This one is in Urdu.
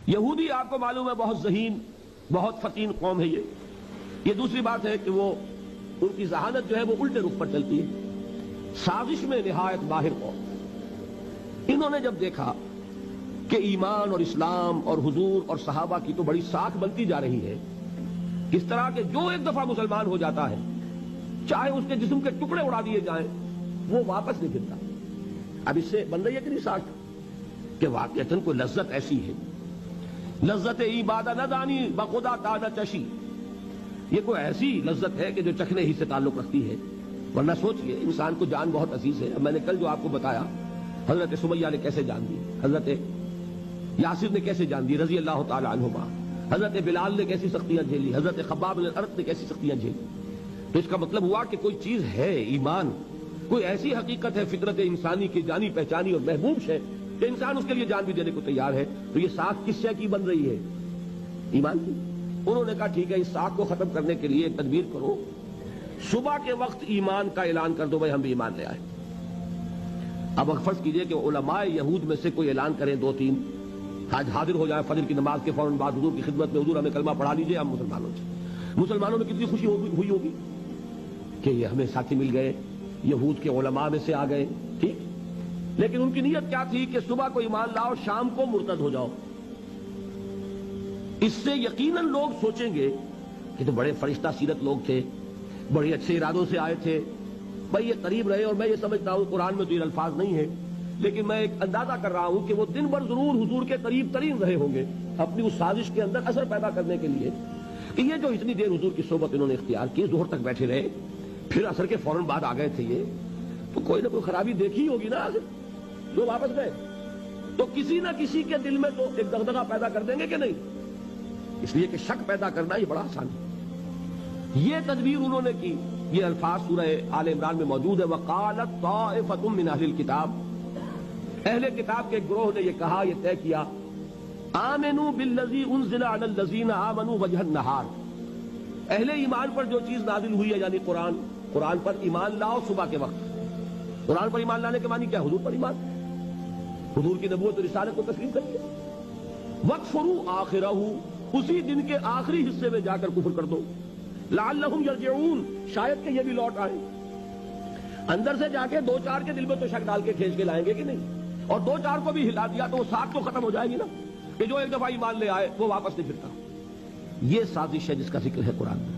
یہودی آپ کو معلوم ہے بہت ذہین، بہت فتین قوم ہے یہ دوسری بات ہے کہ وہ ان کی ذہانت جو ہے وہ الٹے رخ پر چلتی ہے، سازش میں نہایت ماہر قوم۔ انہوں نے جب دیکھا کہ ایمان اور اسلام اور حضور اور صحابہ کی تو بڑی ساکھ بنتی جا رہی ہے، اس طرح کہ جو ایک دفعہ مسلمان ہو جاتا ہے چاہے اس کے جسم کے ٹکڑے اڑا دیے جائیں وہ واپس نہیں پھرتا۔ اب اس سے بن رہی ہے کہ نہیں ساکھ کہ واقعتاً کوئی لذت ایسی ہے، لذت عبادہ نہ دانی بخدا تانہ چشی، یہ کوئی ایسی لذت ہے کہ جو چکھنے ہی سے تعلق رکھتی ہے، ورنہ سوچئے انسان کو جان بہت عزیز ہے۔ اب میں نے کل جو آپ کو بتایا حضرت سمیہ نے کیسے جان دی، حضرت یاسر نے کیسے جان دی رضی اللہ تعالی عنہما، حضرت بلال نے کیسی سختیاں جھیلی، حضرت خباب بن الارت نے کیسی سختیاں جھیلی۔ تو اس کا مطلب ہوا کہ کوئی چیز ہے ایمان، کوئی ایسی حقیقت ہے فطرت انسانی کی جانی پہچانی اور محبوب ہے کہ انسان اس کے لیے جان بھی دینے کو تیار ہے۔ تو یہ ساکھ کس شے کی بن رہی ہے؟ ایمان کی۔ انہوں نے کہا ٹھیک ہے اس ساکھ کو ختم کرنے کے لیے ایک تدبیر کرو، صبح کے وقت ایمان کا اعلان کر دو بھائی ہم بھی ایمان لے آئے۔ اب فرض کیجئے کہ علماء یہود میں سے کوئی اعلان کریں دو تین، آج حاضر ہو جائے فجر کی نماز کے فوراً بعد حضور کی خدمت میں، حضور ہمیں کلمہ پڑھا لیجئے ہم مسلمانوں میں کتنی خوشی ہوئی ہوگی کہ یہ ہمیں ساتھی مل گئے، یہود کے علماء میں سے آ گئے، ٹھیک۔ لیکن ان کی نیت کیا تھی کہ صبح کو ایمان لاؤ شام کو مرتد ہو جاؤ۔ اس سے یقیناً لوگ سوچیں گے کہ تو بڑے فرشتہ سیرت لوگ تھے، بڑے اچھے ارادوں سے آئے تھے، بھائی یہ قریب رہے۔ اور میں یہ سمجھتا ہوں قرآن میں تو یہ الفاظ نہیں ہے لیکن میں ایک اندازہ کر رہا ہوں کہ وہ دن بھر ضرور حضور کے قریب ترین رہے ہوں گے اپنی اس سازش کے اندر اثر پیدا کرنے کے لیے کہ یہ جو اتنی دیر حضور کی صحبت انہوں نے اختیار کی، ظہر تک بیٹھے رہے، پھر عصر کے فوراً بعد آ گئے تھے، یہ تو کوئی نہ کوئی خرابی دیکھی ہوگی نا آخر جو واپس گئے، تو کسی نہ کسی کے دل میں تو ایک دغدغہ پیدا کر دیں گے کہ نہیں؟ اس لیے کہ شک پیدا کرنا یہ بڑا آسان ہے۔ یہ تدبیر انہوں نے کی، یہ الفاظ سورہ آل عمران میں موجود ہے، وَقَالَتْ طَائِفَةٌ مِّنْ أَهْلِ الْكِتَابِ، اہل کتاب کے ایک گروہ نے یہ کہا، یہ طے کیا، آمنوا بالذی انزل علی الذین آمنوا وجہ النہار، اہل ایمان پر جو چیز نازل ہوئی ہے یعنی قرآن پر ایمان لاؤ صبح کے وقت۔ قرآن پر ایمان لانے کے معنی کیا؟ حضور پر ایمان، حضور کی نبوت و رسالت کو تسلیم کریے۔ وَاکْفُرُوا آخِرَهُ، اسی دن کے آخری حصے میں جا کر کفر کر دو، لعلہم یرجعون، شاید کہ یہ بھی لوٹ آئے۔ اندر سے جا کے دو چار کے دل میں تو شک ڈال کے کھینچ کے لائیں گے کہ نہیں، اور دو چار کو بھی ہلا دیا تو وہ ساتھ تو ختم ہو جائے گی نا، کہ جو ایک دفعہ ایمان لے آئے وہ واپس نہیں پھرتا۔ یہ سازش ہے جس کا ذکر ہے قرآن میں۔